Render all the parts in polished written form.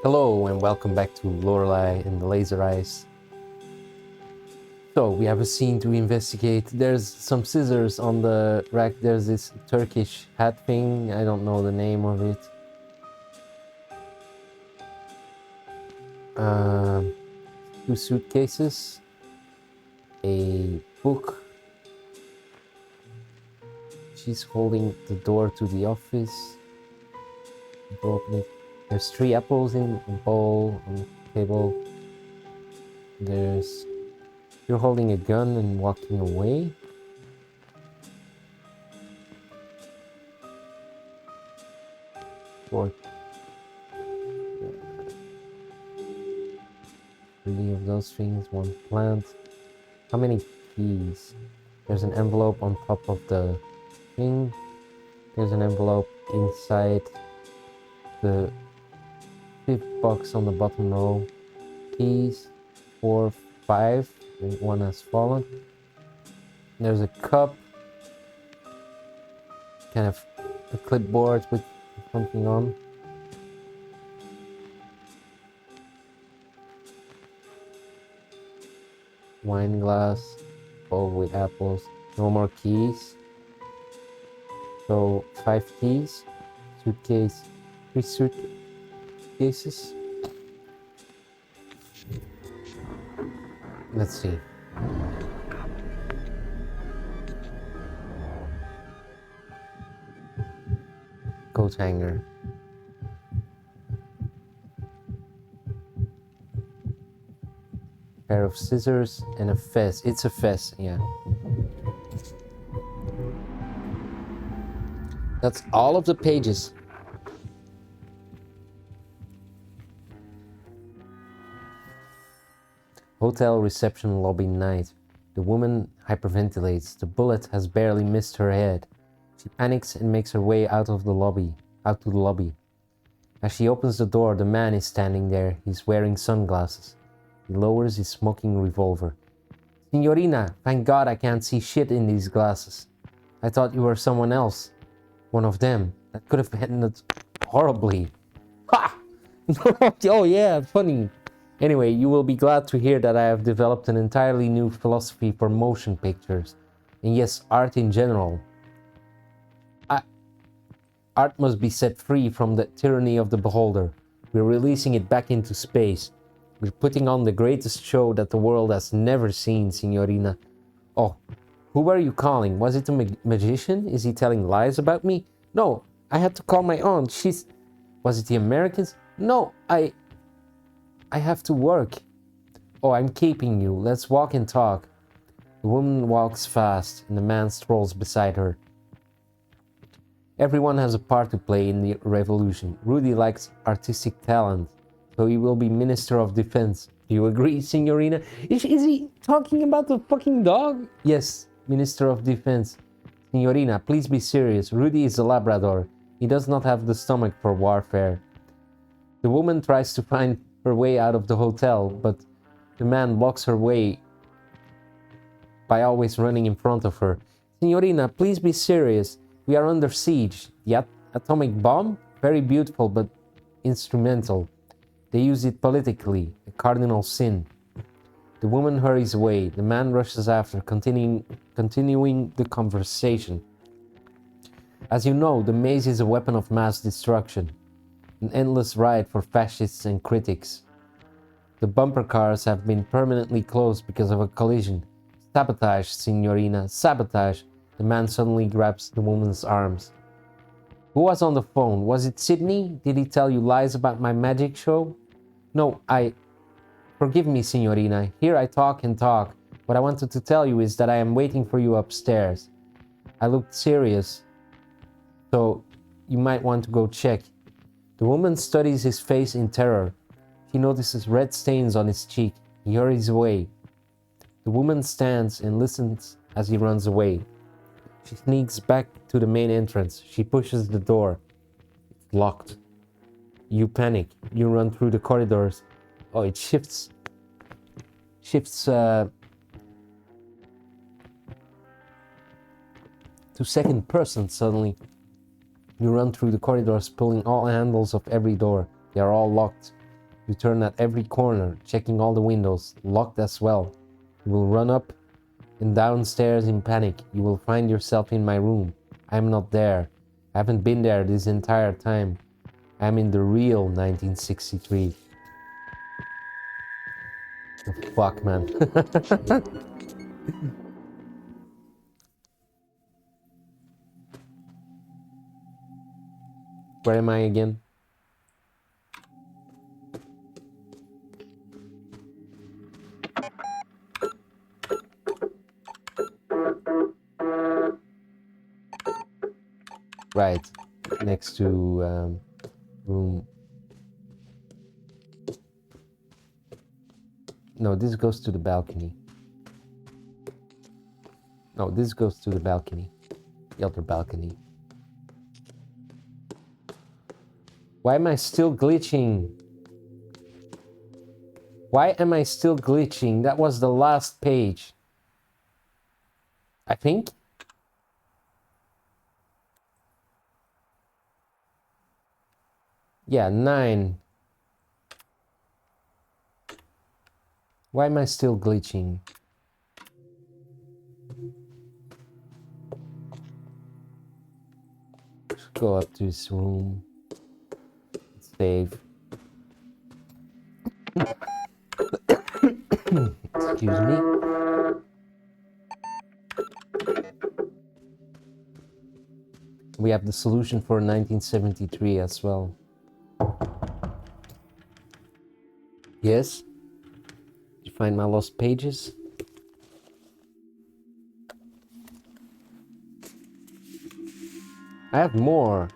Hello and welcome back to Lorelei and the Laser Eyes. So we have a scene to investigate. There's some scissors on the rack. There's this Turkish hat thing. I don't know the name of it. Two suitcases. A book. She's holding the door to the office. Open it. There's 3 apples in a bowl on the table. You're holding a gun and walking away. Or 3 of those things, 1 plant. How many keys? There's an envelope on top of the thing. There's an envelope inside the 5th box on the bottom row. Keys, 4, 5, and 1 has fallen. There's a cup, kind of a clipboard with something on. Wine glass, bowl with apples. No more keys. So 5 keys, suitcase, 3 suitcases. Let's see. Coat hanger. Pair of scissors and a fez. It's a fez, yeah. That's all of the pages. Hotel reception lobby night. The woman hyperventilates. The bullet has barely missed her head. She panics and makes her way out to the lobby. As she opens the door, the man is standing there. He's wearing sunglasses. He lowers his smoking revolver. Signorina, thank God I can't see shit in these glasses. I thought you were someone else. One of them. That could have ended horribly. Ha! Oh yeah, funny. Anyway, you will be glad to hear that I have developed an entirely new philosophy for motion pictures. And yes, art in general. Art must be set free from the tyranny of the beholder. We're releasing it back into space. We're putting on the greatest show that the world has never seen, Signorina. Oh, who were you calling? Was it a magician? Is he telling lies about me? No, I had to call my aunt. Was it the Americans? No, I have to work. Oh, I'm keeping you. Let's walk and talk. The woman walks fast, and the man strolls beside her. Everyone has a part to play in the revolution. Rudy likes artistic talent, so he will be Minister of Defense. Do you agree, Signorina? Is he talking about the fucking dog? Yes, Minister of Defense. Signorina, please be serious. Rudy is a Labrador. He does not have the stomach for warfare. The woman tries to find her way out of the hotel, but the man blocks her way by always running in front of her. Signorina, please be serious. We are under siege. The atomic bomb? Very beautiful, but instrumental. They use it politically, a cardinal sin. The woman hurries away. The man rushes after, continuing the conversation. As you know, the maze is a weapon of mass destruction. An endless ride for fascists and critics. The bumper cars have been permanently closed because of a collision. Sabotage, Signorina, sabotage. The man suddenly grabs the woman's arms. Who was on the phone? Was it Sydney? Did he tell you lies about my magic show? No, Forgive me, Signorina. Here I talk and talk. What I wanted to tell you is that I am waiting for you upstairs. I looked serious, so you might want to go check. The woman studies his face in terror. She notices red stains on his cheek. He hurries away. The woman stands and listens as he runs away. She sneaks back to the main entrance. She pushes the door. It's locked. You panic. You run through the corridors. Oh, it shifts to second person suddenly. You run through the corridors, pulling all handles of every door. They are all locked. You turn at every corner, checking all the windows, locked as well. You will run up and downstairs in panic. You will find yourself in my room. I'm not there. I haven't been there this entire time. I'm in the real 1963. The fuck, man. Where am I again? Right, next to room. No, this goes to the balcony. No, this goes to the balcony. The other balcony. Why am I still glitching? Why am I still glitching? That was the last page. I think. Yeah, 9. Why am I still glitching? Let's go up to this room. Save. Excuse me. We have the solution for 1973 as well. Yes? Did you find my lost pages? I have more.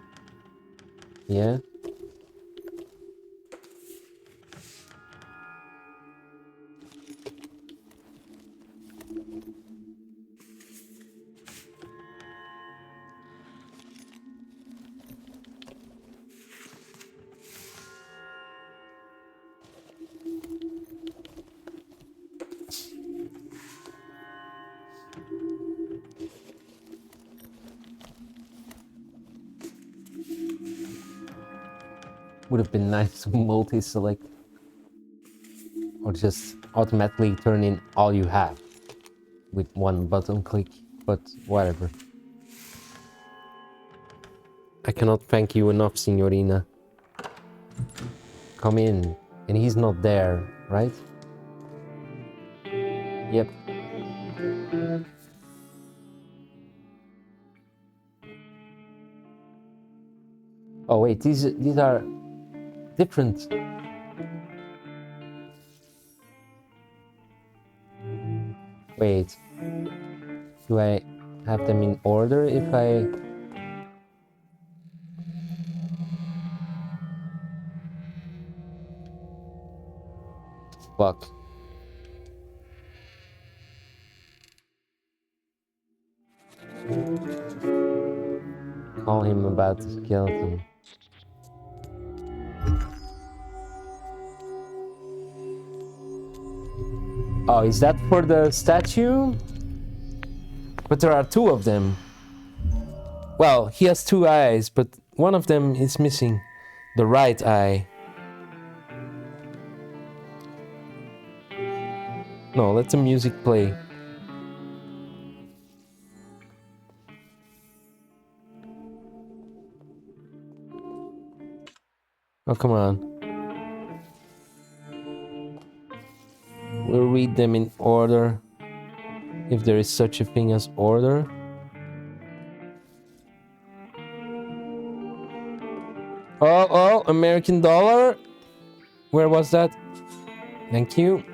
Yeah? Would have been nice to multi-select. Or just automatically turn in all you have with one button click, but whatever. I cannot thank you enough, Signorina. Come in. And he's not there, right? Yep. Oh wait, these are different. Wait. Do I have them in order if I... Fuck. Call him about the skeleton. Oh, is that for the statue? But there are 2 of them. Well, he has 2 eyes, but one of them is missing. The right eye. No, let the music play. Oh, come on. We'll read them in order. If there is such a thing as order. Oh, American dollar. Where was that? Thank you.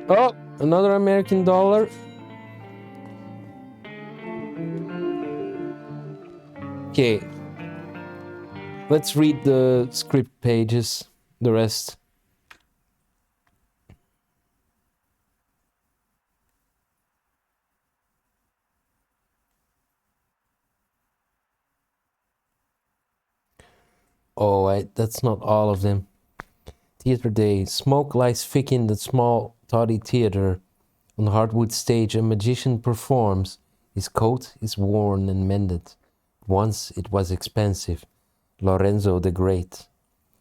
Oh, another American dollar. Okay. Let's read the script pages, the rest. Oh, that's not all of them. Theater day. Smoke lies thick in the small, toddy theater On the hardwood stage, a magician performs. His coat is worn and mended. Once it was expensive, Lorenzo the Great.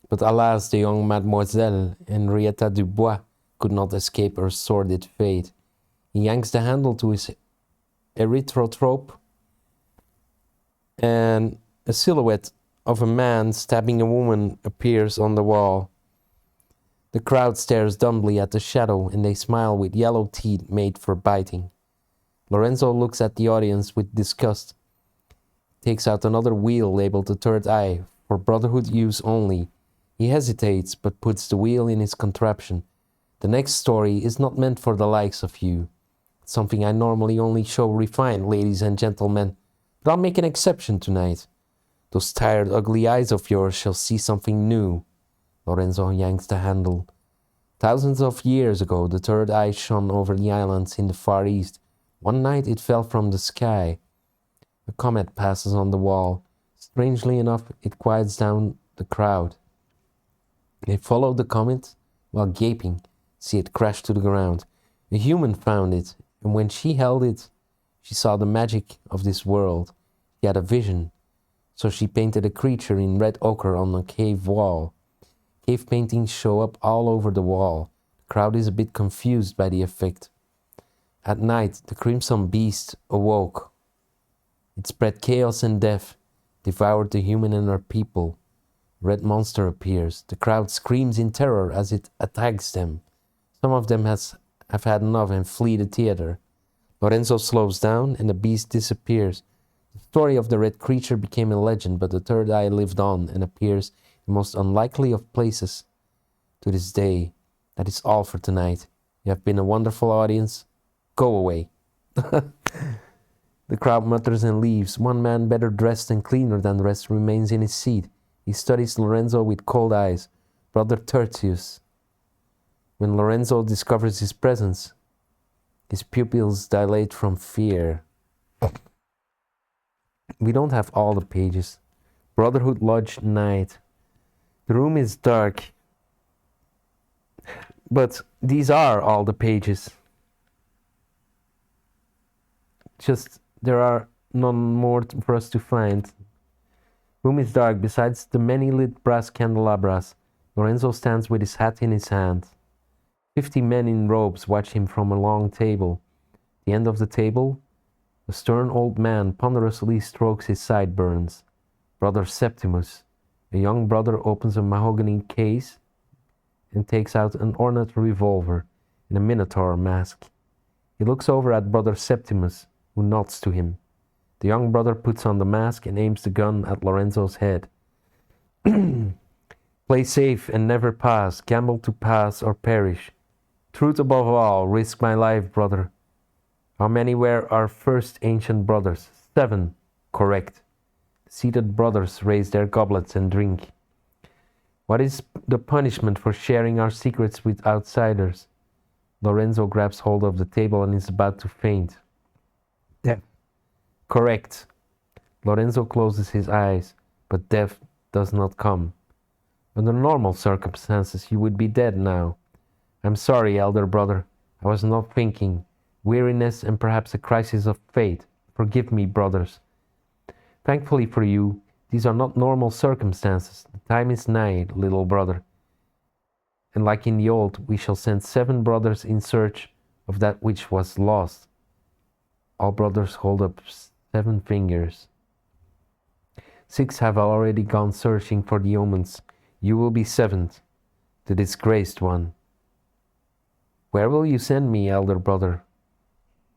But alas, the young Mademoiselle Henrietta Dubois could not escape her sordid fate. He yanks the handle to his erythrotrope, and a silhouette of a man stabbing a woman appears on the wall. The crowd stares dumbly at the shadow, and they smile with yellow teeth made for biting. Lorenzo looks at the audience with disgust, takes out another wheel labeled the third eye, for brotherhood use only. He hesitates, but puts the wheel in his contraption. The next story is not meant for the likes of you. It's something I normally only show refined ladies and gentlemen, but I'll make an exception tonight. Those tired, ugly eyes of yours shall see something new. Lorenzo yanks the handle. Thousands of years ago, the third eye shone over the islands in the Far East. One night it fell from the sky. A comet passes on the wall. Strangely enough, it quiets down the crowd. They follow the comet while gaping, see it crash to the ground. A human found it, and when she held it, she saw the magic of this world. She had a vision, so she painted a creature in red ochre on a cave wall. Cave paintings show up all over the wall. The crowd is a bit confused by the effect. At night, the crimson beast awoke. It spread chaos and death, devoured the human and her people. Red monster appears. The crowd screams in terror as it attacks them. Some of them have had enough and flee the theater. Lorenzo slows down and the beast disappears. The story of the red creature became a legend, but the third eye lived on and appears in the most unlikely of places to this day. That is all for tonight. You have been a wonderful audience. Go away. The crowd mutters and leaves. One man, better dressed and cleaner than the rest, remains in his seat. He studies Lorenzo with cold eyes. Brother Tertius. When Lorenzo discovers his presence, his pupils dilate from fear. We don't have all the pages. Brotherhood Lodge night. The room is dark, but these are all the pages. Just there are none more for us to find. Room is dark. Besides the many lit brass candelabras, Lorenzo stands with his hat in his hand. 50 men in robes watch him from a long table. At the end of the table, a stern old man ponderously strokes his sideburns. Brother Septimus, a young brother, opens a mahogany case and takes out an ornate revolver and a minotaur mask. He looks over at Brother Septimus, who nods to him. The young brother puts on the mask and aims the gun at Lorenzo's head. Play safe and never pass. Gamble to pass or perish. Truth above all. Risk my life, brother. How many were our first ancient brothers? 7. Correct. Seated brothers raise their goblets and drink. What is the punishment for sharing our secrets with outsiders? Lorenzo grabs hold of the table and is about to faint. Death. Correct. Lorenzo closes his eyes, but death does not come. Under normal circumstances, you would be dead now. I'm sorry, elder brother. I was not thinking. Weariness and perhaps a crisis of fate. Forgive me, brothers. Thankfully for you, these are not normal circumstances. The time is nigh, little brother. And like in the old, we shall send 7 brothers in search of that which was lost. All brothers hold up 7 fingers. 6 have already gone searching for the omens. You will be 7th, the disgraced one. Where will you send me, elder brother?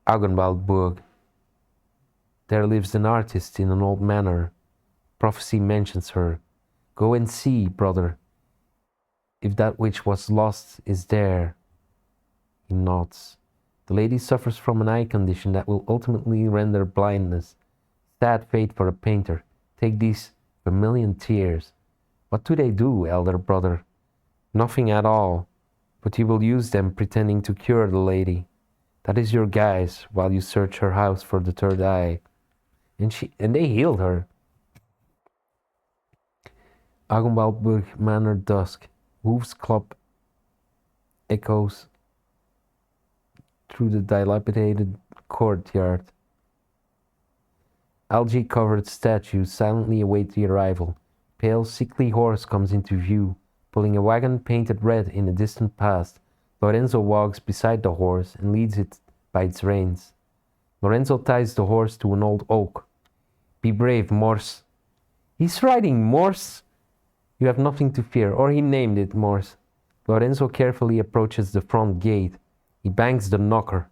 Augenwaldburg. There lives an artist in an old manor. Prophecy mentions her. Go and see, brother, if that which was lost is there. He nods. The lady suffers from an eye condition that will ultimately render blindness. Sad fate for a painter. Take these vermilion tears. What do they do, elder brother? Nothing at all, but you will use them pretending to cure the lady. That is your guise while you search her house for the third eye. And they healed her. Augenwaldburg Manor dusk. Hoofs clop echoes through the dilapidated courtyard. Algae-covered statues silently await the arrival. Pale, sickly horse comes into view, pulling a wagon painted red in the distant past. Lorenzo walks beside the horse and leads it by its reins. Lorenzo ties the horse to an old oak. Be brave, Morse. He's riding, Morse! You have nothing to fear, or he named it, Morse. Lorenzo carefully approaches the front gate. He bangs the knocker.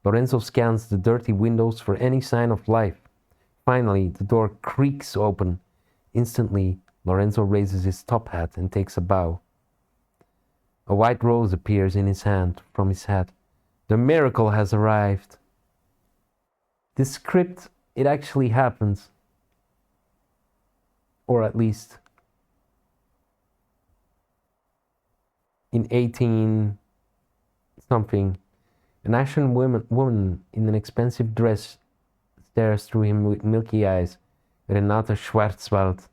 Lorenzo scans the dirty windows for any sign of life. Finally, the door creaks open. Instantly, Lorenzo raises his top hat and takes a bow. A white rose appears in his hand from his hat. The miracle has arrived. This script, it actually happens. Or at least in 18 something, an Asian woman in an expensive dress stares through him with milky eyes. Renata Schwarzwald.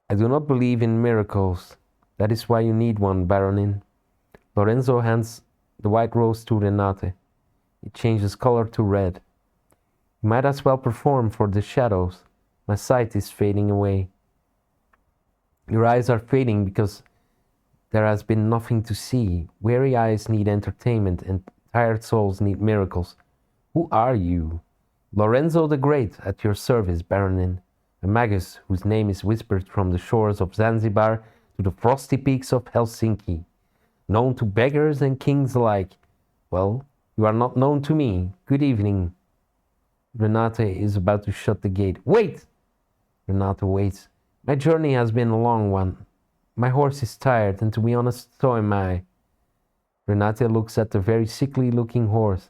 I do not believe in miracles. That is why you need one, Baronin. Lorenzo hands the white rose to Renate. It changes color to red. You might as well perform for the shadows. My sight is fading away. Your eyes are fading because there has been nothing to see. Weary eyes need entertainment and tired souls need miracles. Who are you? Lorenzo the Great, at your service, Baronin. A magus whose name is whispered from the shores of Zanzibar to the frosty peaks of Helsinki. Known to beggars and kings alike. Well, you are not known to me. Good evening. Renate is about to shut the gate. Wait! Renate waits. My journey has been a long one. My horse is tired, and to be honest, so am I. Renate looks at the very sickly-looking horse.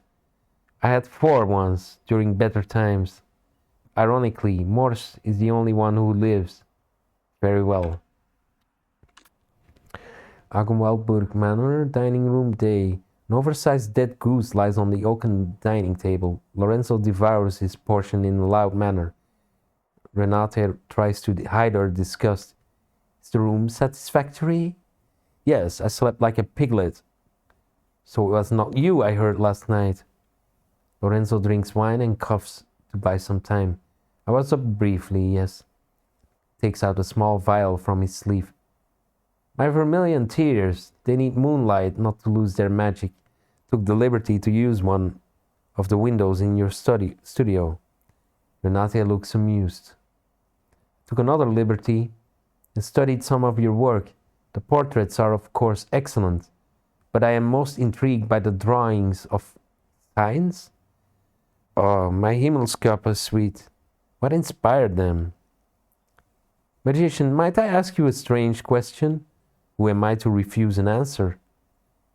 I had 4 once, during better times. Ironically, Morse is the only one who lives. Very well. Agenwaldburg Manor, dining room day. An oversized dead goose lies on the oaken dining table. Lorenzo devours his portion in a loud manner. Renate tries to hide her disgust. Is the room satisfactory? Yes, I slept like a piglet. So it was not you I heard last night. Lorenzo drinks wine and coughs to buy some time. I was up briefly, yes. Takes out a small vial from his sleeve. My vermilion tears, they need moonlight not to lose their magic. Took the liberty to use one of the windows in your studio. Renate looks amused. Took another liberty and studied some of your work. The portraits are of course excellent, but I am most intrigued by the drawings of signs. Oh, my Himmelskörper suite. What inspired them? Magician, might I ask you a strange question? Who am I to refuse an answer?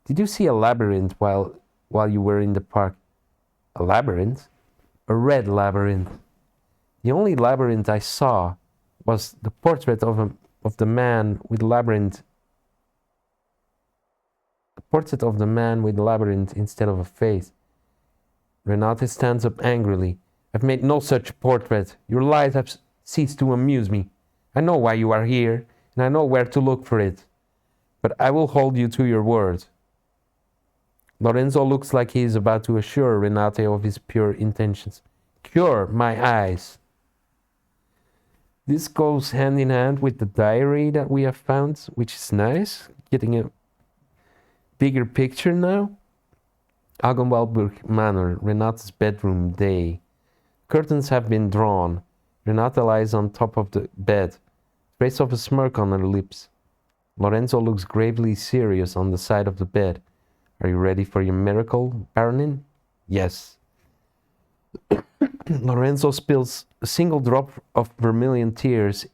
Did you see a labyrinth while you were in the park? A labyrinth? A red labyrinth. The only labyrinth I saw was the portrait of the man with labyrinth. The portrait of the man with labyrinth instead of a face. Renate stands up angrily. I've made no such portrait. Your lies have ceased to amuse me. I know why you are here, and I know where to look for it. But I will hold you to your word. Lorenzo looks like he is about to assure Renate of his pure intentions. Cure my eyes. This goes hand in hand with the diary that we have found, which is nice. Getting a bigger picture now. Agenwaldburg Manor, Renate's bedroom day. Curtains have been drawn. Renate lies on top of the bed, trace of a smirk on her lips. Lorenzo looks gravely serious on the side of the bed. Are you ready for your miracle, Baronin? Yes. Lorenzo spills a single drop of vermilion tears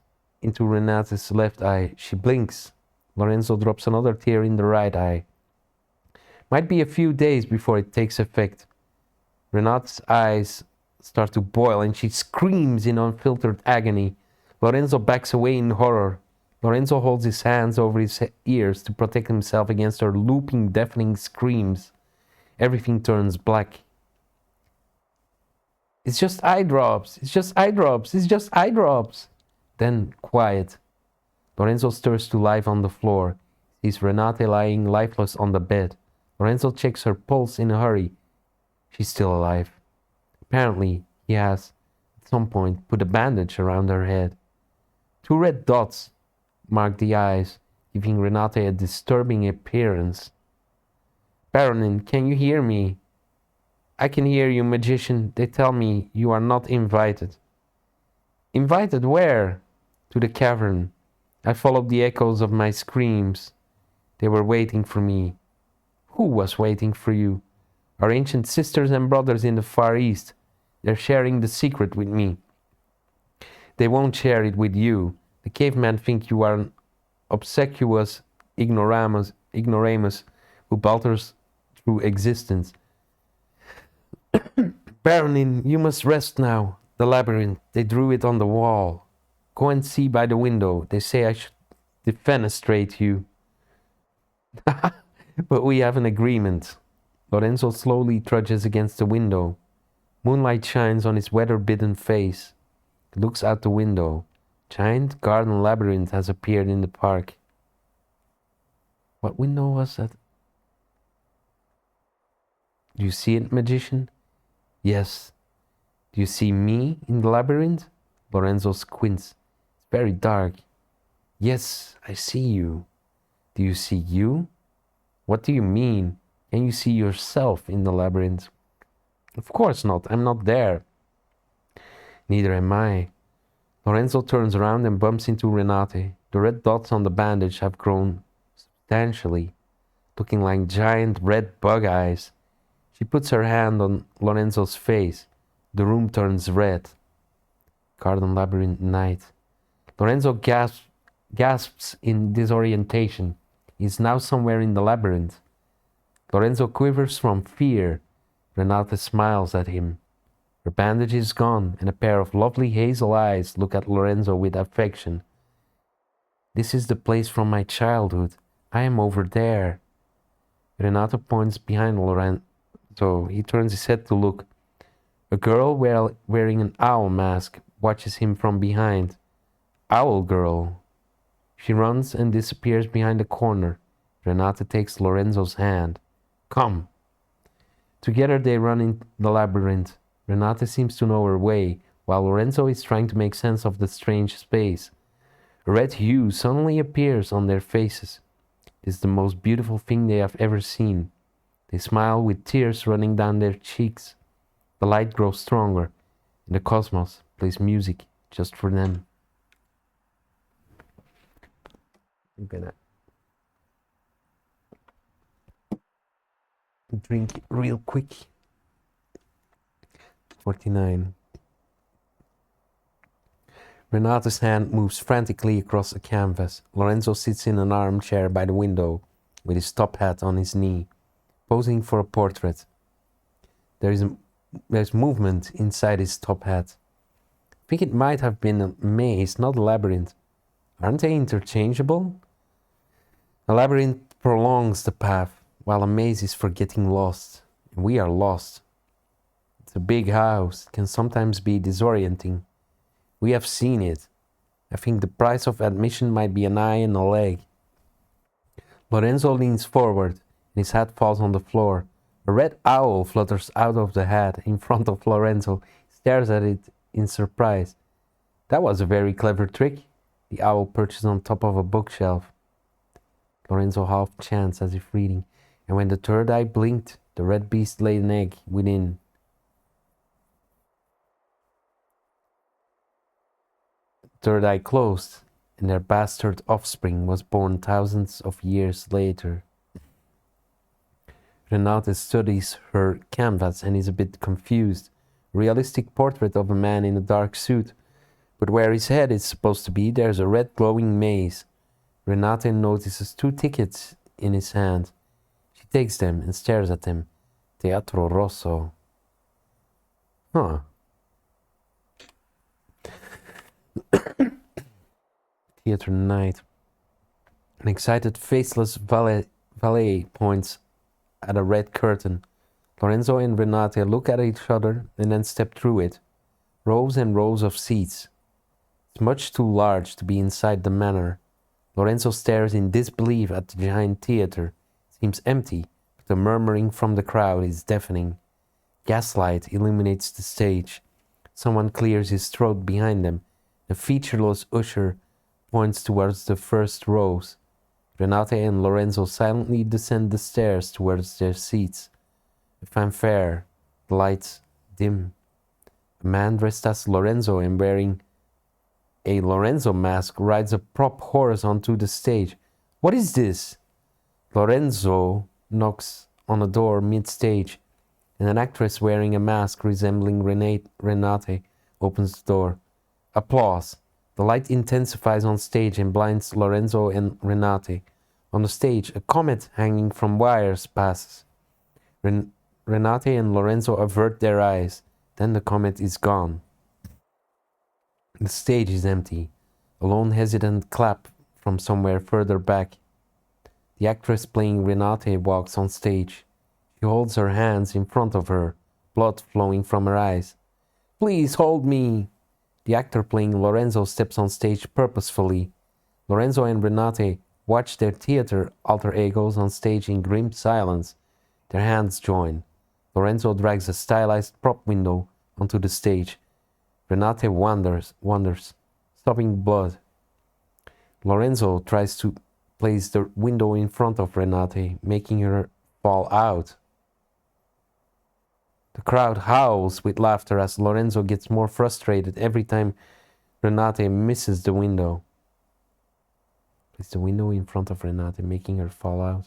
into Renate's left eye. She blinks. Lorenzo drops another tear in the right eye. Might be a few days before it takes effect. Renate's eyes start to boil and she screams in unfiltered agony. Lorenzo backs away in horror. Lorenzo holds his hands over his ears to protect himself against her looping, deafening screams. Everything turns black. It's just eye drops. It's just eye drops. It's just eye drops. Then quiet. Lorenzo stirs to life on the floor. Sees Renate lying lifeless on the bed. Lorenzo checks her pulse in a hurry. She's still alive. Apparently, he has, at some point, put a bandage around her head. 2 red dots mark the eyes, giving Renate a disturbing appearance. Baronin, can you hear me? I can hear you, magician. They tell me you are not invited. Invited where? To the cavern. I followed the echoes of my screams. They were waiting for me. Who was waiting for you? Our ancient sisters and brothers in the Far East. They're sharing the secret with me. They won't share it with you. The cavemen think you are an obsequious ignoramus who balters through existence. Baronin, you must rest now. The labyrinth, they drew it on the wall. Go and see by the window. They say I should defenestrate you. But we have an agreement. Lorenzo slowly trudges against the window. Moonlight shines on his weather-bitten face. He looks out the window. Giant garden labyrinth has appeared in the park. What window was that? Do you see it, magician? Yes. Do you see me in the labyrinth? Lorenzo squints. It's very dark. Yes, I see you. Do you see you? What do you mean? Can you see yourself in the labyrinth? Of course not. I'm not there. Neither am I. Lorenzo turns around and bumps into Renate. The red dots on the bandage have grown substantially, looking like giant red bug eyes. She puts her hand on Lorenzo's face. The room turns red. Garden labyrinth night. Lorenzo gasps in disorientation. He is now somewhere in the labyrinth. Lorenzo quivers from fear. Renate smiles at him. Her bandage is gone, and a pair of lovely hazel eyes look at Lorenzo with affection. This is the place from my childhood. I am over there. Renate points behind Lorenzo. He turns his head to look. A girl wearing an owl mask watches him from behind. Owl girl. She runs and disappears behind a corner. Renate takes Lorenzo's hand. Come. Together they run in the labyrinth. Renate seems to know her way, while Lorenzo is trying to make sense of the strange space. A red hue suddenly appears on their faces. It is the most beautiful thing they have ever seen. They smile with tears running down their cheeks. The light grows stronger, and the cosmos plays music just for them. I'm gonna drink real quick. 49. Renate's hand moves frantically across the canvas. Lorenzo sits in an armchair by the window, with his top hat on his knee, posing for a portrait. There's movement inside his top hat. I think it might have been a maze, not a labyrinth. Aren't they interchangeable? A labyrinth prolongs the path, while a maze is for getting lost. And we are lost. It's a big house. It can sometimes be disorienting. We have seen it. I think the price of admission might be an eye and a leg. Lorenzo leans forward, and his hat falls on the floor. A red owl flutters out of the hat in front of Lorenzo. He stares at it in surprise. That was a very clever trick. The owl perches on top of a bookshelf. Lorenzo half chants as if reading, and when the third eye blinked, the red beast laid an egg within. Third eye closed, and their bastard offspring was born thousands of years later. Renate studies her canvas and is a bit confused. Realistic portrait of a man in a dark suit, but where his head is supposed to be, there's a red glowing maze. Renate notices 2 tickets in his hand. She takes them and stares at them. Teatro Rosso. Huh. Theater night. An excited, faceless valet points at a red curtain. Lorenzo and Renate look at each other and then step through it. Rows and rows of seats. It's much too large to be inside the manor. Lorenzo stares in disbelief at the giant theater. It seems empty, but The murmuring from the crowd is deafening. Gaslight illuminates the stage. Someone clears his throat behind them. The featureless usher points towards the first rows. Renate and Lorenzo silently descend the stairs towards their seats. A fanfare, the lights dim. A man dressed as Lorenzo and wearing a Lorenzo mask rides a prop horse onto the stage. What is this? Lorenzo knocks on a door mid-stage, and an actress wearing a mask resembling Renate opens the door. Applause. The light intensifies on stage and blinds Lorenzo and Renate. On the stage, a comet hanging from wires passes. Renate and Lorenzo avert their eyes. Then the comet is gone. The stage is empty. A lone hesitant clap from somewhere further back. The actress playing Renate walks on stage. She holds her hands in front of her, blood flowing from her eyes. Please hold me! The actor playing Lorenzo steps on stage purposefully. Lorenzo and Renate watch their theater alter egos on stage in grim silence. Their hands join. Lorenzo drags a stylized prop window onto the stage. Renate wonders, stopping blood. Lorenzo tries to place the window in front of Renate, making her fall out. The crowd howls with laughter as Lorenzo gets more frustrated every time Renate misses the window. Place the window in front of Renate, making her fall out.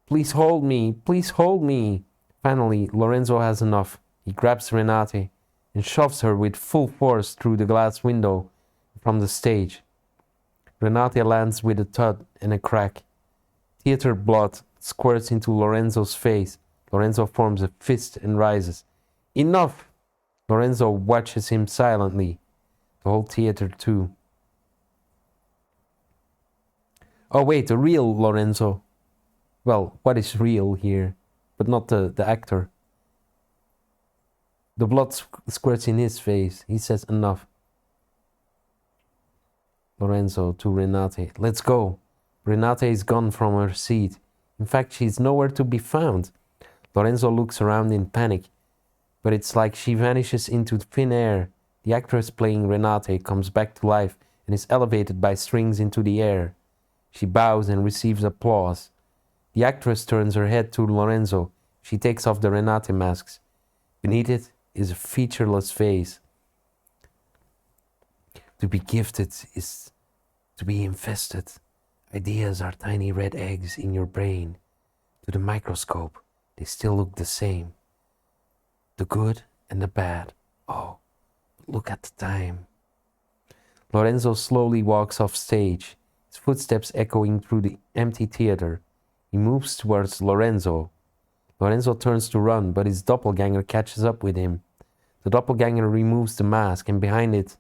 Please hold me, please hold me. Finally, Lorenzo has enough. He grabs Renate and shoves her with full force through the glass window from the stage. Renate lands with a thud and a crack. Theater blood squirts into Lorenzo's face. Lorenzo forms a fist and rises. Enough! Lorenzo watches him silently. The whole theater too. Oh wait, the real Lorenzo. Well, what is real here? But not the actor. The blood squirts in his face. He says enough. Lorenzo to Renate. Let's go. Renate is gone from her seat. In fact, she's nowhere to be found. Lorenzo looks around in panic, but it's like she vanishes into thin air. The actress playing Renate comes back to life and is elevated by strings into the air. She bows and receives applause. The actress turns her head to Lorenzo. She takes off the Renate masks. Beneath it is a featureless face. To be gifted is to be infested. Ideas are tiny red eggs in your brain. To the microscope, they still look the same. The good and the bad. Oh, look at the time. Lorenzo slowly walks off stage, his footsteps echoing through the empty theater. He moves towards Lorenzo. Lorenzo turns to run, but his doppelganger catches up with him. The doppelganger removes the mask, and behind it,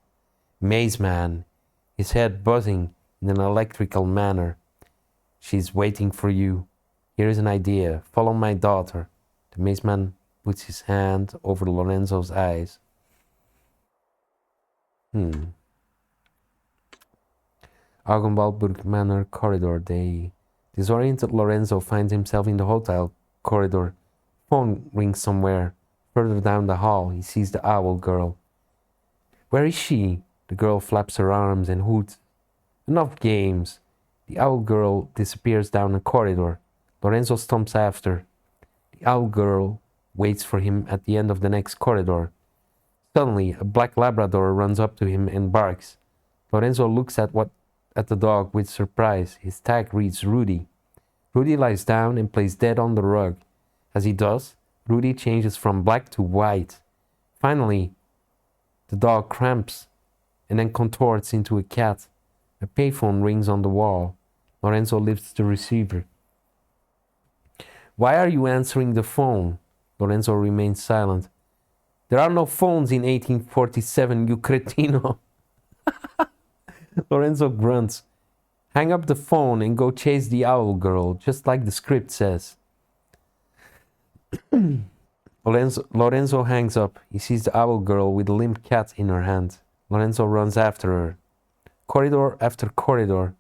Maze Man, his head buzzing in an electrical manner. She's waiting for you. Here is an idea. Follow my daughter. The Maze Man puts his hand over Lorenzo's eyes. Augenwaldburg Manor corridor. Disoriented Lorenzo finds himself in the hotel corridor. Phone rings somewhere. Further down the hall, he sees the owl girl. Where is she? The girl flaps her arms and hoots. Enough games. The owl girl disappears down the corridor. Lorenzo stomps after. The owl girl waits for him at the end of the next corridor. Suddenly, a black Labrador runs up to him and barks. Lorenzo looks at the dog with surprise. His tag reads Rudy. Rudy lies down and plays dead on the rug. As he does, Rudy changes from black to white. Finally, the dog cramps and then contorts into a cat. A payphone rings on the wall. Lorenzo lifts the receiver. Why are you answering the phone? Lorenzo remains silent. There are no phones in 1847, you cretino. Lorenzo grunts. Hang up the phone and go chase the owl girl, just like the script says. Lorenzo hangs up. He sees the owl girl with a limp cat in her hand. Lorenzo runs after her. Corridor after corridor.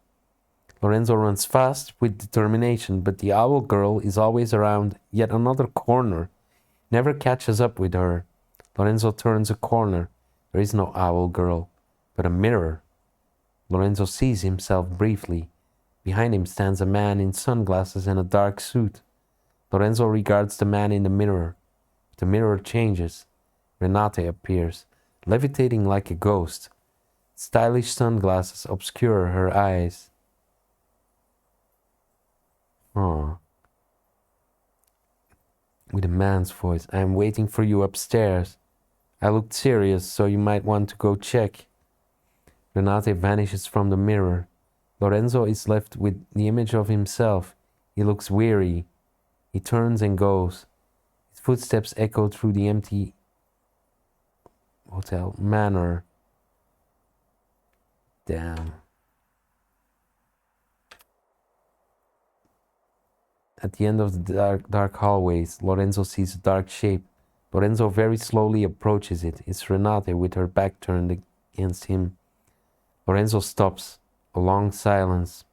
Lorenzo runs fast with determination, but the owl girl is always around yet another corner, never catches up with her. Lorenzo turns a corner. There is no owl girl, but a mirror. Lorenzo sees himself briefly. Behind him stands a man in sunglasses and a dark suit. Lorenzo regards the man in the mirror. The mirror changes. Renate appears, levitating like a ghost. Stylish sunglasses obscure her eyes. Oh. With a man's voice, I am waiting for you upstairs. I looked serious, so you might want to go check. Renate vanishes from the mirror. Lorenzo is left with the image of himself. He looks weary. He turns and goes. His footsteps echo through the empty hotel manor. Damn. At the end of the dark hallways, Lorenzo sees a dark shape. Lorenzo very slowly approaches it. It's Renate with her back turned against him. Lorenzo stops. A long silence.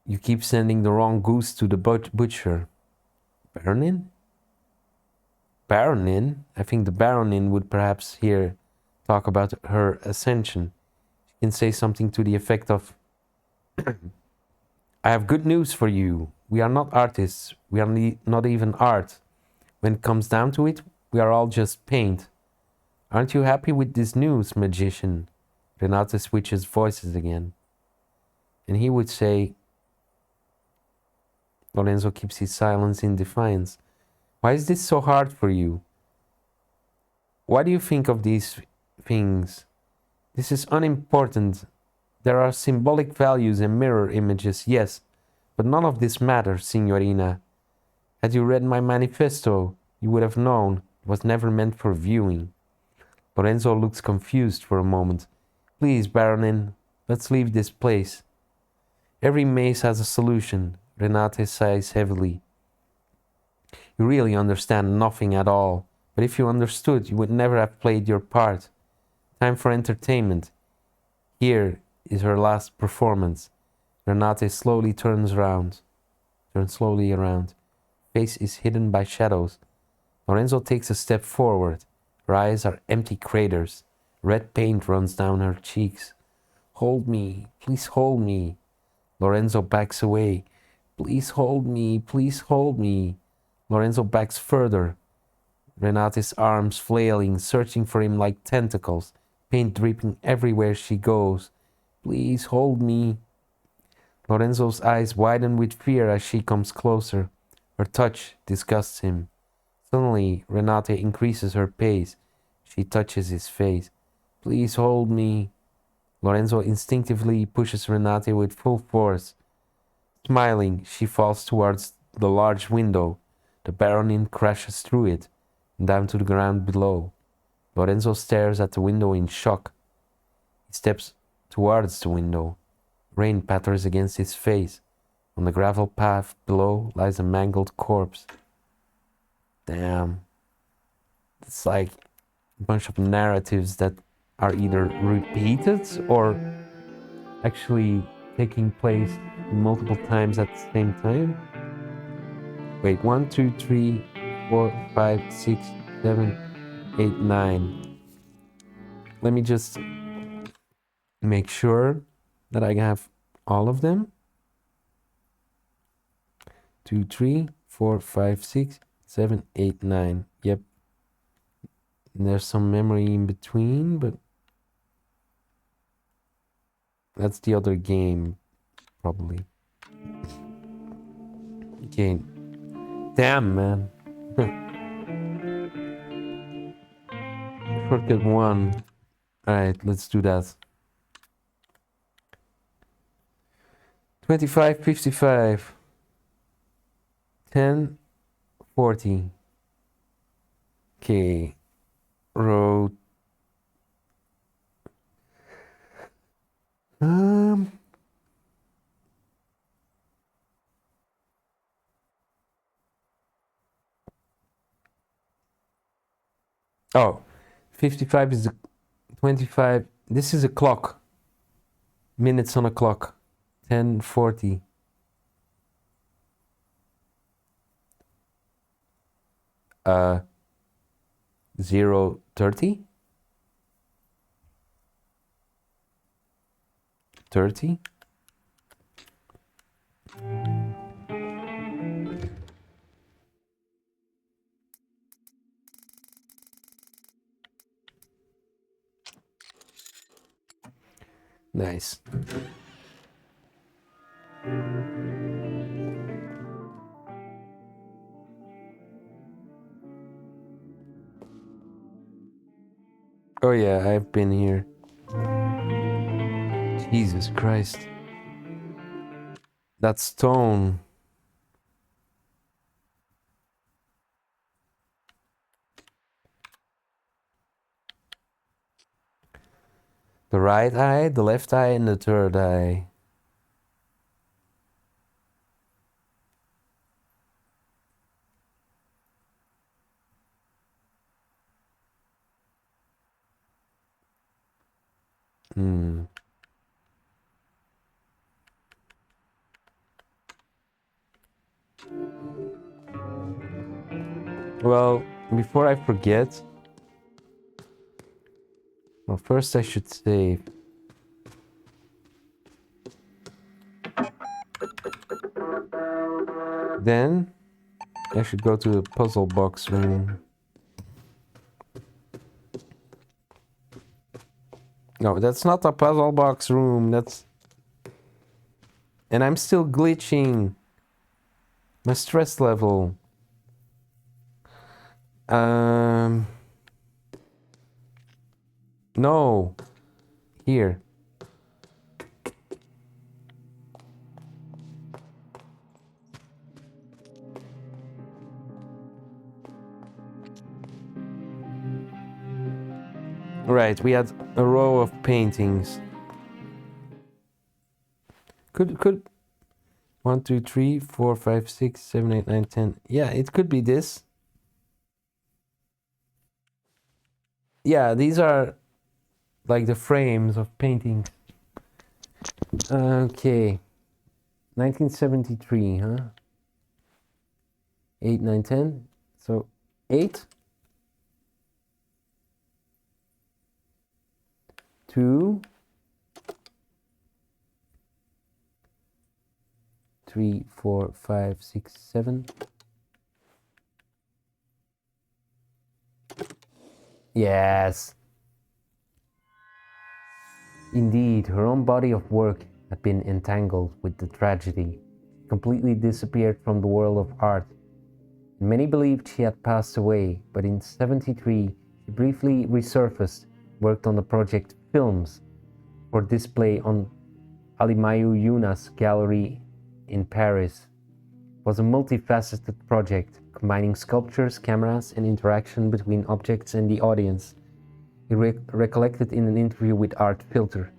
You keep sending the wrong goose to the butcher. Baronin? Baronin? I think the Baronin would perhaps here talk about her ascension. She can say something to the effect of, I have good news for you. We are not artists. We are not even art. When it comes down to it, we are all just paint. Aren't you happy with this news, magician? Renate switches voices again. And he would say, Lorenzo keeps his silence in defiance. Why is this so hard for you? Why do you think of these things? This is unimportant. There are symbolic values and mirror images, yes, but none of this matters, signorina. Had you read my manifesto, you would have known it was never meant for viewing. Lorenzo looks confused for a moment. Please, Baronin, let's leave this place. Every maze has a solution. Renate sighs heavily. You really understand nothing at all, but if you understood, you would never have played your part. Time for entertainment. Here is her last performance. Renate slowly turns slowly around. Face is hidden by shadows. Lorenzo takes a step forward. Her eyes are empty craters. Red paint runs down her cheeks. Hold me, please hold me. Lorenzo backs away. Please hold me, please hold me. Lorenzo backs further. Renate's arms flailing, searching for him like tentacles. Paint dripping everywhere she goes. Please hold me. Lorenzo's eyes widen with fear as she comes closer. Her touch disgusts him. Suddenly, Renate increases her pace. She touches his face. Please hold me. Lorenzo instinctively pushes Renate with full force. Smiling, she falls towards the large window. The Baronin crashes through it and down to the ground below. Lorenzo stares at the window in shock. He steps towards the window. Rain patters against his face. On the gravel path below lies a mangled corpse. Damn. It's like a bunch of narratives that are either repeated or actually taking place multiple times at the same time. Wait, 1, 2, 3, 4, 5, 6, 7, 8, 9. Let me just make sure that I have all of them. 2, 3, 4, 5, 6, 7, 8, 9. Yep. And there's some memory in between, but that's the other game, probably. Okay. Damn, man. Shortcut 1. Alright, let's do that. 25, 55. 10, 40. Okay. Road. Oh, 55 is the 25. This is a clock. Minutes on the clock. 10:40. 0:30. 30. Nice. Oh yeah, I've been here. Jesus Christ. That stone. The right eye, the left eye, and the third eye. Hmm. Well, before I forget, well, first I should save. Then I should go to the puzzle box room. No, that's not the puzzle box room. That's... And I'm still glitching. My stress level. No. Here. Right, we had a row of paintings. Could 1, 2, 3, 4, 5, 6, 7, 8, 9, 10. Yeah, it could be this. Yeah, these are like the frames of paintings. Okay. 1973, huh? 8, 9, 10. So 8, 2, 3, 4, 5, 6, 7. Yes. Indeed, her own body of work had been entangled with the tragedy, completely disappeared from the world of art. Many believed she had passed away, but in '73 she briefly resurfaced, worked on the project Films for display on Alimayu Yuna's gallery in Paris. It was a multifaceted project, combining sculptures, cameras, and interaction between objects and the audience. He recollected in an interview with Art Filter.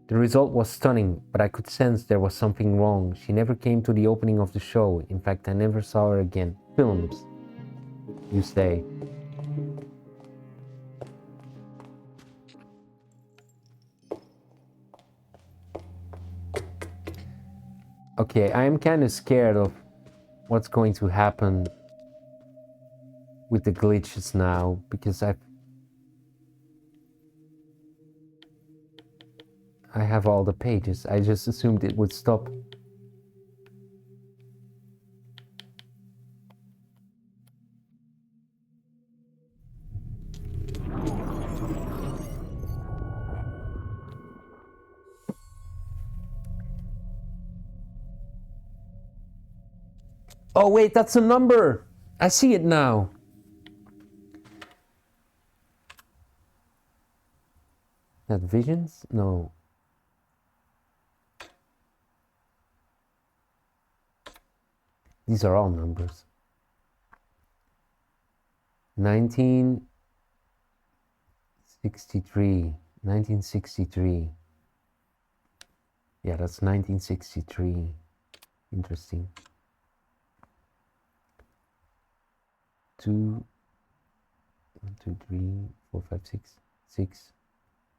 The result was stunning, but I could sense there was something wrong. She never came to the opening of the show. In fact, I never saw her again. Films, you say. Okay, I am kind of scared of what's going to happen with the glitches now, because I have all the pages. I just assumed it would stop. Oh wait, that's a number! I see it now. That visions? No. These are all numbers. 1963. 1963. Yeah, that's 1963. Interesting. 2, 1, 2, 3, 4, 5, 6, 6,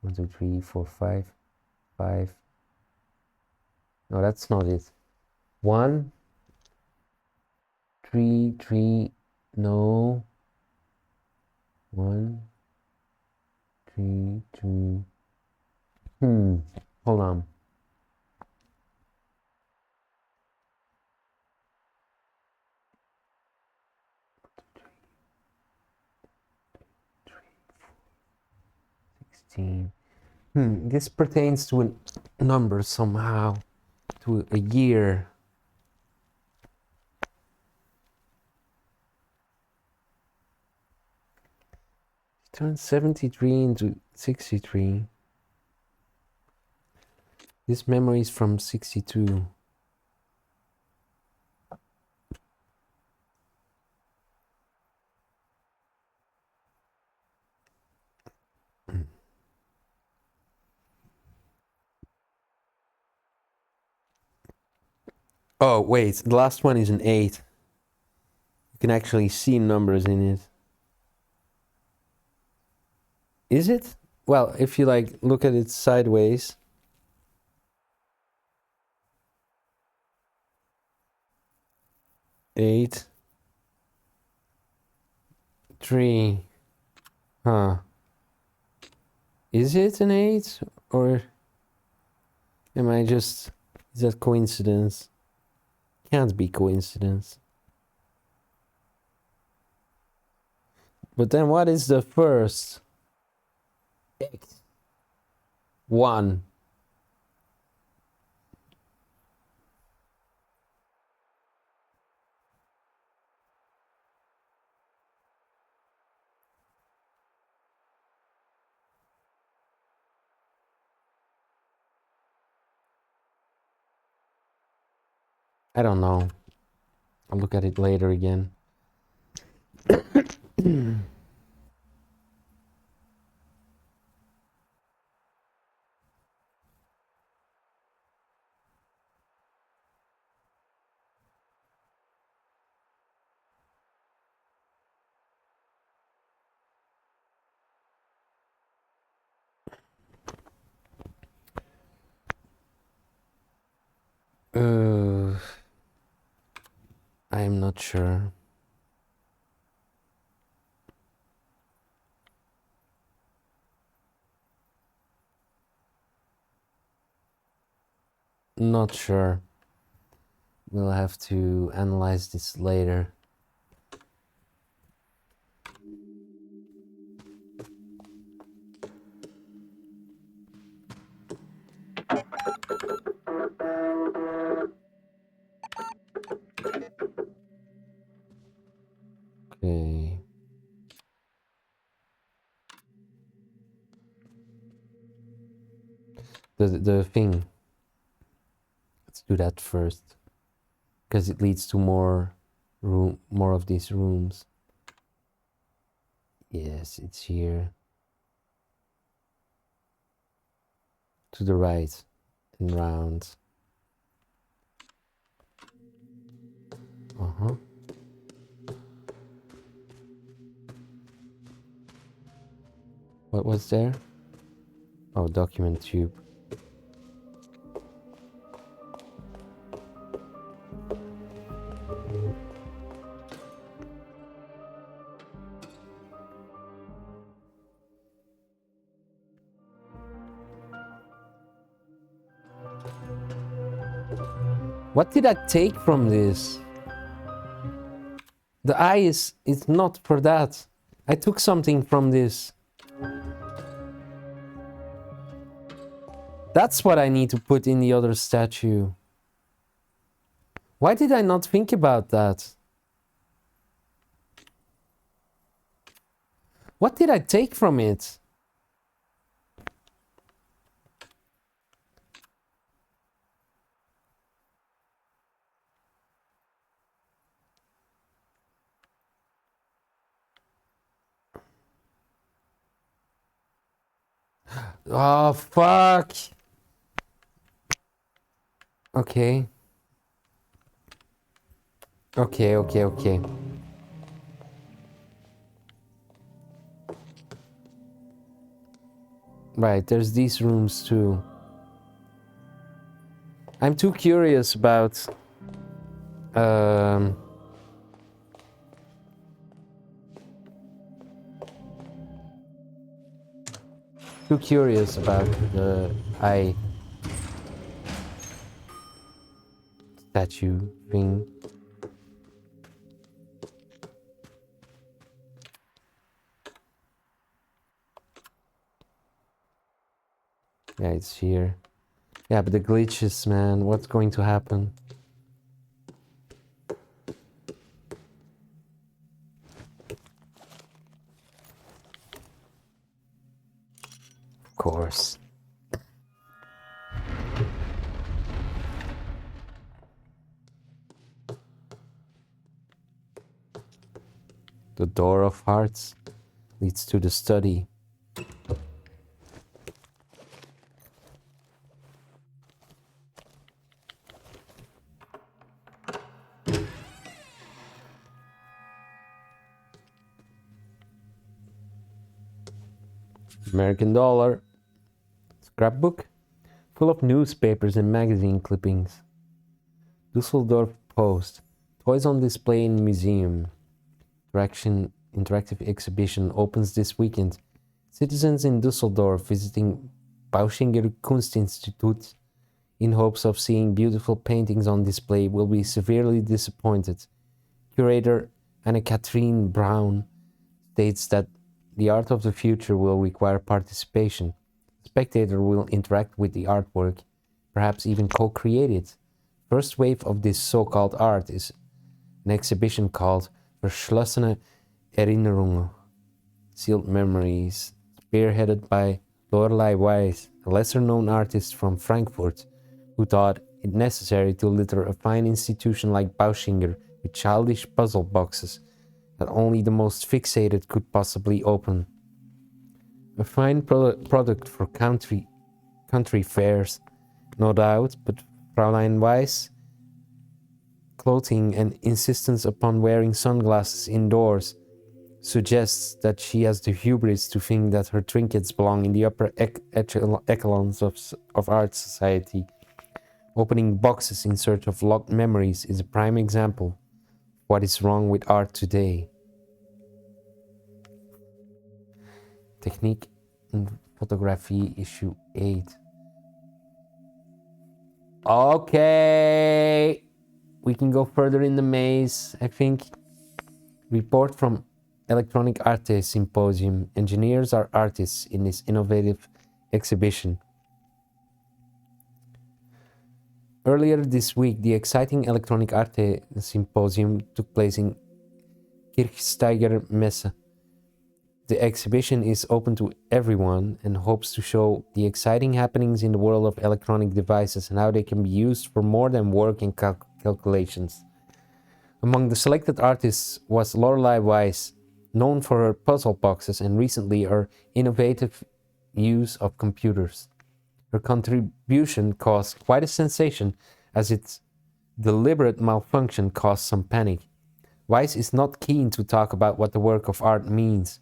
1, 2, 3, 4, 5. 5. No, that's not it. 1, 3, 3. No. 1, 3, 3. Hold on. This pertains to a number somehow, to a year. Turn 73 into 63. This memory is from 62. Oh, wait, the last one is an 8. You can actually see numbers in it. Is it? Well, if you like look at it sideways. Eight. 3. Huh. Is it an 8? Or am I just... Is that coincidence? Can't be coincidence. But then what is the first? 8. 1. I don't know. I'll look at it later again. I'm not sure. Not sure. We'll have to analyze this later. Okay. The thing. Let's do that first. Because it leads to more of these rooms. Yes, it's here. To the right and round. Uh-huh. What was there? Oh, document tube. What did I take from this? The eye is not for that. I took something from this. That's what I need to put in the other statue. Why did I not think about that? What did I take from it? Oh, fuck. Okay. Okay. Right, there's these rooms too. I'm too curious about the eye statue thing. Yeah, it's here. Yeah, but the glitches, man, what's going to happen? Of course. The door of hearts leads to the study. American dollar. Scrapbook full of newspapers and magazine clippings. Dusseldorf Post. Toys on display in museum. Interactive exhibition opens this weekend. Citizens in Dusseldorf visiting Bauschinger Kunstinstitut in hopes of seeing beautiful paintings on display will be severely disappointed. Curator Anne-Catherine Brown states that the art of the future will require participation. The spectator will interact with the artwork, perhaps even co-create it. First wave of this so-called art is an exhibition called Verschlossene Erinnerungen, Sealed Memories, spearheaded by Lorelei Weiss, a lesser-known artist from Frankfurt, who thought it necessary to litter a fine institution like Bauschinger with childish puzzle boxes that only the most fixated could possibly open. A fine product for country fairs, no doubt, but Fräulein Weiss' clothing and insistence upon wearing sunglasses indoors suggests that she has the hubris to think that her trinkets belong in the upper echelons of art society. Opening boxes in search of locked memories is a prime example of what is wrong with art today. Technique in Photography, issue 8. Okay, we can go further in the maze, I think. Report from Electronic Arte Symposium. Engineers are artists in this innovative exhibition. Earlier this week, the exciting Electronic Arte Symposium took place in Kirchsteiger Messe. The exhibition is open to everyone and hopes to show the exciting happenings in the world of electronic devices and how they can be used for more than work and calculations. Among the selected artists was Lorelei Weiss, known for her puzzle boxes and recently her innovative use of computers. Her contribution caused quite a sensation, as its deliberate malfunction caused some panic. Weiss is not keen to talk about what the work of art means.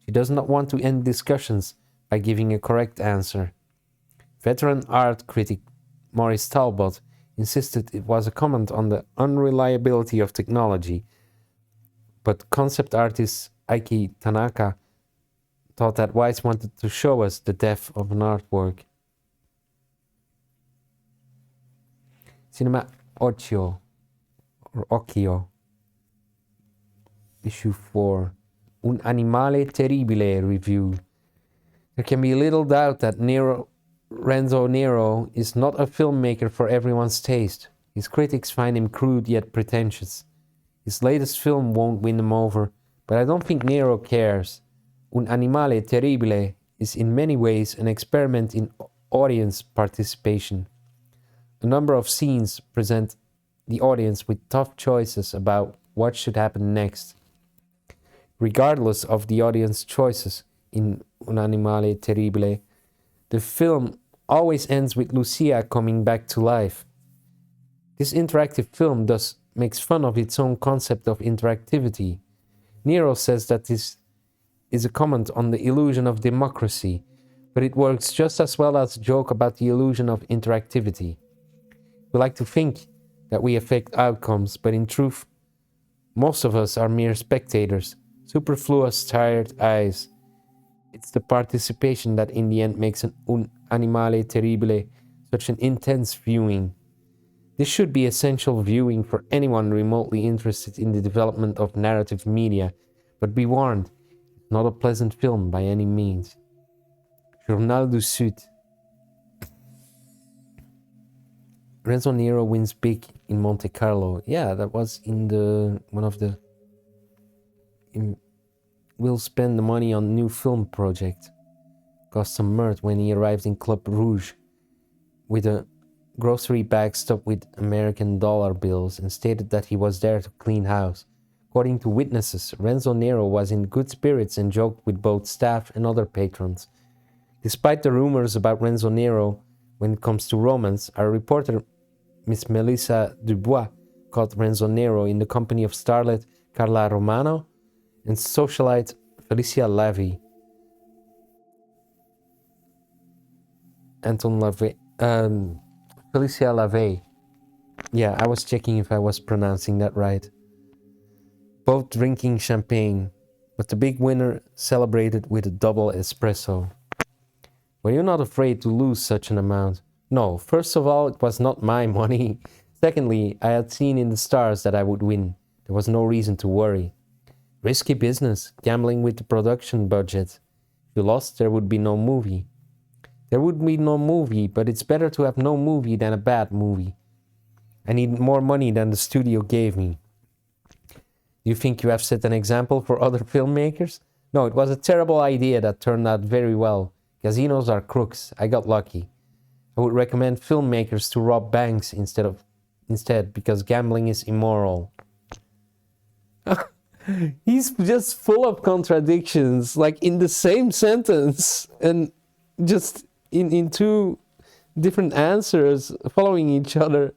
She does not want to end discussions by giving a correct answer. Veteran art critic Maurice Talbot insisted it was a comment on the unreliability of technology, but concept artist Aiki Tanaka thought that Weiss wanted to show us the depth of an artwork. Cinema Occhio, or Occhio, issue 4. Un animale terribile review. There can be little doubt that Renzo Nero is not a filmmaker for everyone's taste. His critics find him crude yet pretentious. His latest film won't win him over, but I don't think Nero cares. Un animale terribile is in many ways an experiment in audience participation. A number of scenes present the audience with tough choices about what should happen next. Regardless of the audience choices in Un animale terribile, the film always ends with Lucia coming back to life. This interactive film thus makes fun of its own concept of interactivity. Nero says that this is a comment on the illusion of democracy, but it works just as well as a joke about the illusion of interactivity. We like to think that we affect outcomes, but in truth, most of us are mere spectators, superfluous, tired eyes. It's the participation that in the end makes un animale terribile such an intense viewing. This should be essential viewing for anyone remotely interested in the development of narrative media, but be warned, it's not a pleasant film by any means. Journal du Sud. Renzo Nero wins big in Monte Carlo. Yeah, that was in one of the... Will spend the money on new film project. Cost some mirth when he arrived in Club Rouge with a grocery bag stuffed with American dollar bills and stated that he was there to clean house. According to witnesses, Renzo Nero was in good spirits and joked with both staff and other patrons. Despite the rumors about Renzo Nero when it comes to romance, our reporter Miss Melissa Dubois caught Renzo Nero in the company of starlet Carla Romano and socialite Felicia Lavey. Felicia Lavey. Yeah, I was checking if I was pronouncing that right. Both drinking champagne, but the big winner celebrated with a double espresso. Were you not afraid to lose such an amount? No, first of all, it was not my money. Secondly, I had seen in the stars that I would win. There was no reason to worry. Risky business, gambling with the production budget. If you lost, there would be no movie. There would be no movie, but it's better to have no movie than a bad movie. I need more money than the studio gave me. Do you think you have set an example for other filmmakers? No, it was a terrible idea that turned out very well. Casinos are crooks. I got lucky. I would recommend filmmakers to rob banks instead because gambling is immoral. He's just full of contradictions, like in the same sentence and just in two different answers following each other.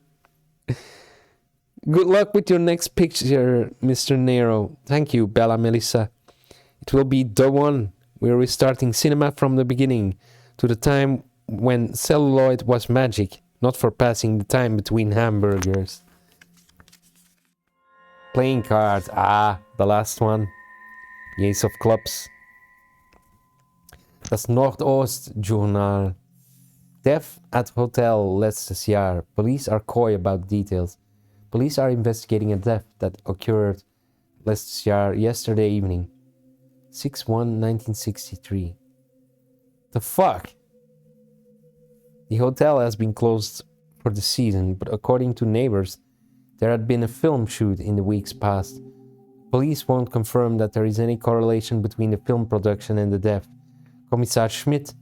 Good luck with your next picture, Mr. Nero. Thank you, Bella Melissa. It will be the one. We're restarting cinema from the beginning to the time when celluloid was magic, not for passing the time between hamburgers. Playing cards. Ah, the last one. The Ace of Clubs. Das Nordoostjournaal. Death at Hotel letztes Jahr. Police are coy about details. Police are investigating a death that occurred letztes Jahr yesterday evening. 6/1/1963. The fuck? The hotel has been closed for the season, but according to neighbors, there had been a film shoot in the weeks past. Police won't confirm that there is any correlation between the film production and the death. Commissar Schmidt,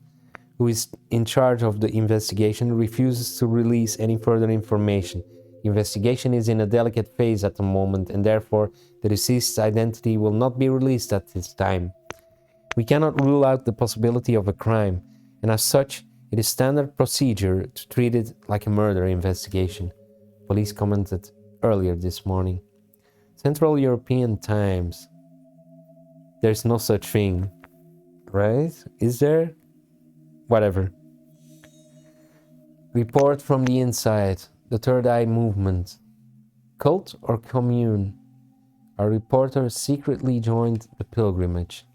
who is in charge of the investigation, refuses to release any further information. The investigation is in a delicate phase at the moment, and therefore the deceased's identity will not be released at this time. We cannot rule out the possibility of a crime, and as such, it is standard procedure to treat it like a murder investigation, police commented earlier this morning. Central European Times. There's no such thing, right? Is there? Whatever. Report from the inside. The Third Eye Movement. Cult or commune? Our reporter secretly joined the pilgrimage.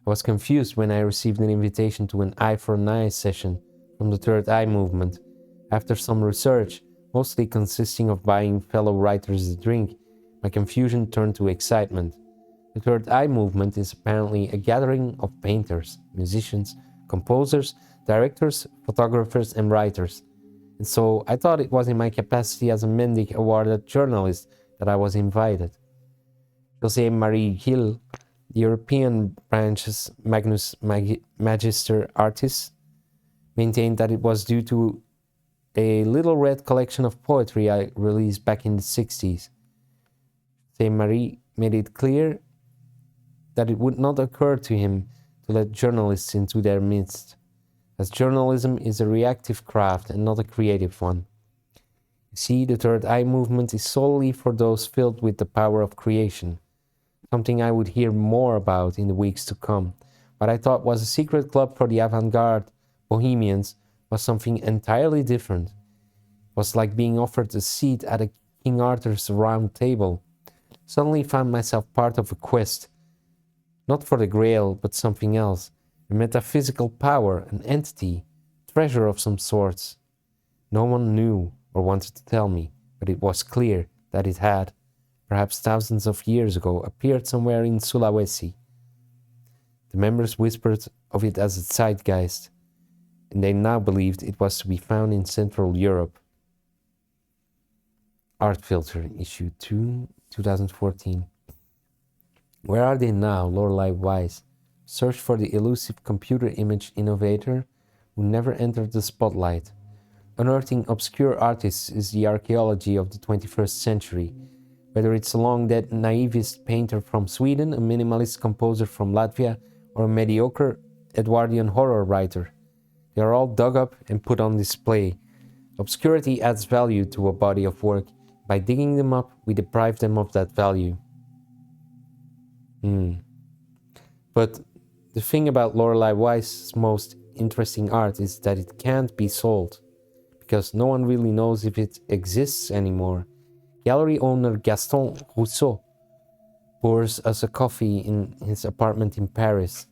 I was confused when I received an invitation to an Eye for an Eye session from the Third Eye Movement. After some research, mostly consisting of buying fellow writers a drink, my confusion turned to excitement. The Third Eye Movement is apparently a gathering of painters, musicians, composers, directors, photographers, and writers. And so I thought it was in my capacity as a Mendic awarded journalist that I was invited. José Marie Gil, the European branch's Magnus Magister Artis, maintained that it was due to a little red collection of poetry I released back in the 60s. José Marie made it clear that it would not occur to him to let journalists into their midst, as journalism is a reactive craft and not a creative one. You see, the Third Eye Movement is solely for those filled with the power of creation, something I would hear more about in the weeks to come. What I thought was a secret club for the avant-garde bohemians was something entirely different. Was like being offered a seat at a King Arthur's round table. Suddenly found myself part of a quest, not for the Grail, but something else. A metaphysical power, an entity, treasure of some sorts. No one knew or wanted to tell me, but it was clear that it had, perhaps thousands of years ago, appeared somewhere in Sulawesi. The members whispered of it as a zeitgeist, and they now believed it was to be found in Central Europe. Art Filter, issue 2, 2014. Where are they now, Lorelei Weiss? Search for the elusive computer image innovator who never entered the spotlight. Unearthing obscure artists is the archaeology of the 21st century. Whether it's a long-dead naivist painter from Sweden, a minimalist composer from Latvia, or a mediocre Edwardian horror writer, they are all dug up and put on display. Obscurity adds value to a body of work. By digging them up, we deprive them of that value. But the thing about Lorelei Weiss's most interesting art is that it can't be sold, because no one really knows if it exists anymore. Gallery owner Gaston Rousseau pours us a coffee in his apartment in Paris.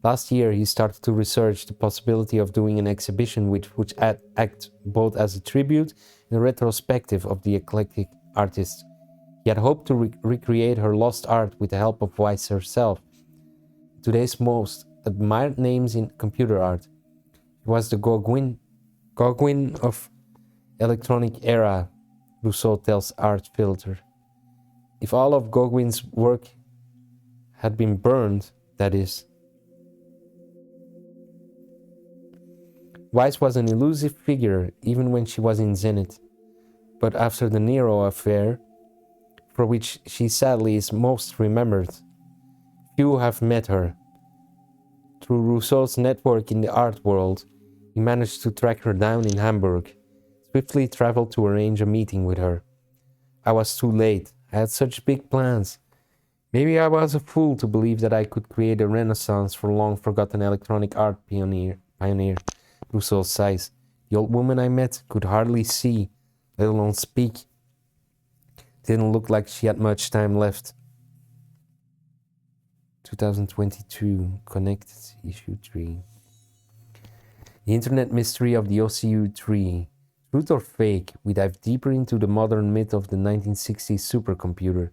Last year, he started to research the possibility of doing an exhibition which would act both as a tribute and a retrospective of the eclectic artist. He had hoped to recreate her lost art with the help of Weiss herself. Today's most admired names in computer art. He was the Gauguin of electronic era, Rousseau tells Art Filter. If all of Gauguin's work had been burned, that is. Weiss was an elusive figure even when she was in zenith. But after the Nero affair, for which she sadly is most remembered, few have met her. Through Rousseau's network in the art world, he managed to track her down in Hamburg, swiftly traveled to arrange a meeting with her. I was too late. I had such big plans. Maybe I was a fool to believe that I could create a renaissance for long-forgotten electronic art pioneer, Rousseau sighs. The old woman I met could hardly see, let alone speak. Didn't look like she had much time left. 2022, Connected, issue 3. The Internet Mystery of the OCU-3. Truth or fake, we dive deeper into the modern myth of the 1960s supercomputer.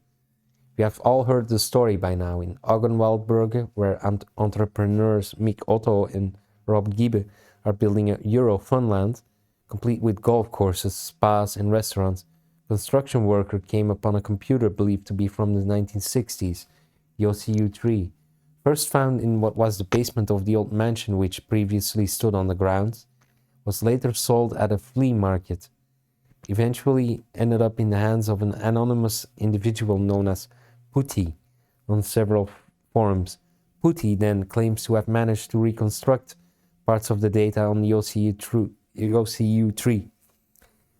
We have all heard the story by now. In Oggenwaldberge, where entrepreneurs Mick Otto and Rob Giebe are building a Euro funland, complete with golf courses, spas, and restaurants, a construction worker came upon a computer believed to be from the 1960s, the OCU-3, first found in what was the basement of the old mansion which previously stood on the grounds, was later sold at a flea market, eventually ended up in the hands of an anonymous individual known as Putty on several forums. Putty then claims to have managed to reconstruct parts of the data on the OCU-3.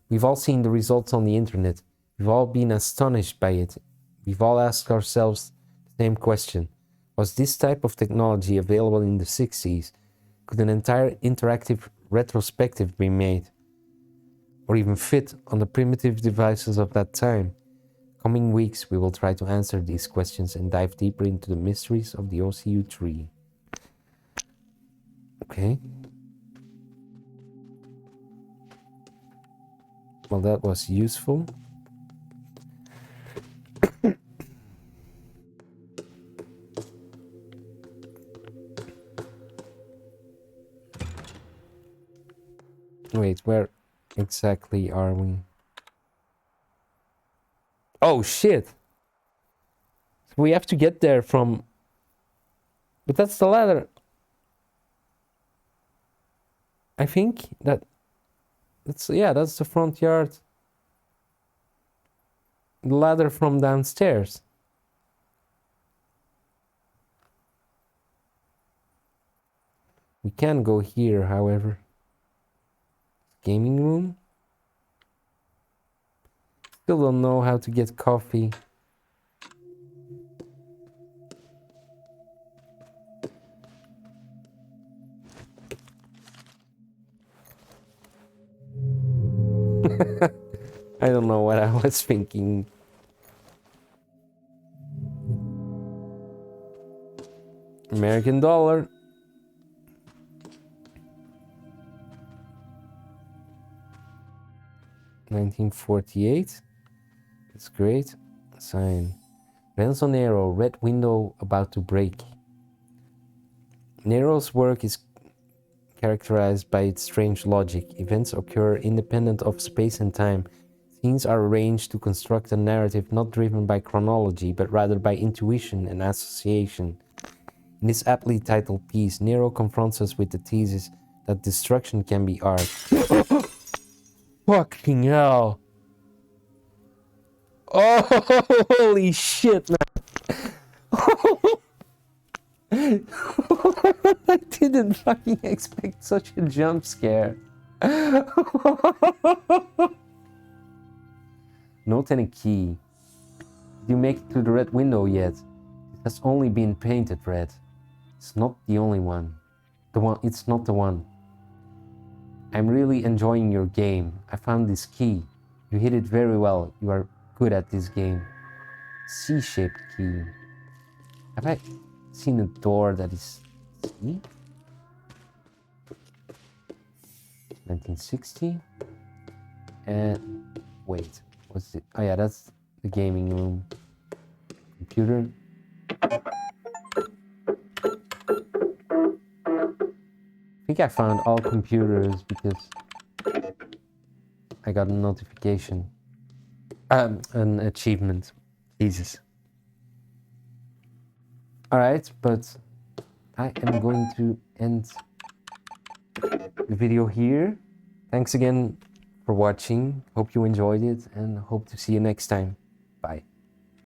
We've all seen the results on the internet. We've all been astonished by it. We've all asked ourselves the same question. Was this type of technology available in the 60s? Could an entire interactive retrospective be made? Or even fit on the primitive devices of that time? Coming weeks, we will try to answer these questions and dive deeper into the mysteries of the OCU-3. Okay. Well, that was useful. Wait, where exactly are we? Oh, shit! So we have to get there from... But that's the ladder. I think that's the front yard. The ladder from downstairs. We can go here, however. Gaming room. Still don't know how to get coffee. don't know what I was thinking. American dollar. $1948. That's great. Sign. Renzo Nero, red window about to break. Nero's work is characterized by its strange logic. Events occur independent of space and time. Scenes are arranged to construct a narrative not driven by chronology, but rather by intuition and association. In this aptly titled piece, Nero confronts us with the thesis that destruction can be art. Fucking hell. Oh, holy shit, man. I didn't fucking expect such a jump scare. Note and a key. Did you make it to the red window yet? It has only been painted red. It's not the only one. It's not the one. I'm really enjoying your game. I found this key. You hit it very well. You are good at this game. C-shaped key. Have I seen a door that is C? 1960. And wait, what's it? Oh yeah, that's the gaming room. Computer. I think I found all computers because I got a notification. An achievement. Jesus. Alright, but I am going to end the video here. Thanks again for watching. Hope you enjoyed it and hope to see you next time. Bye.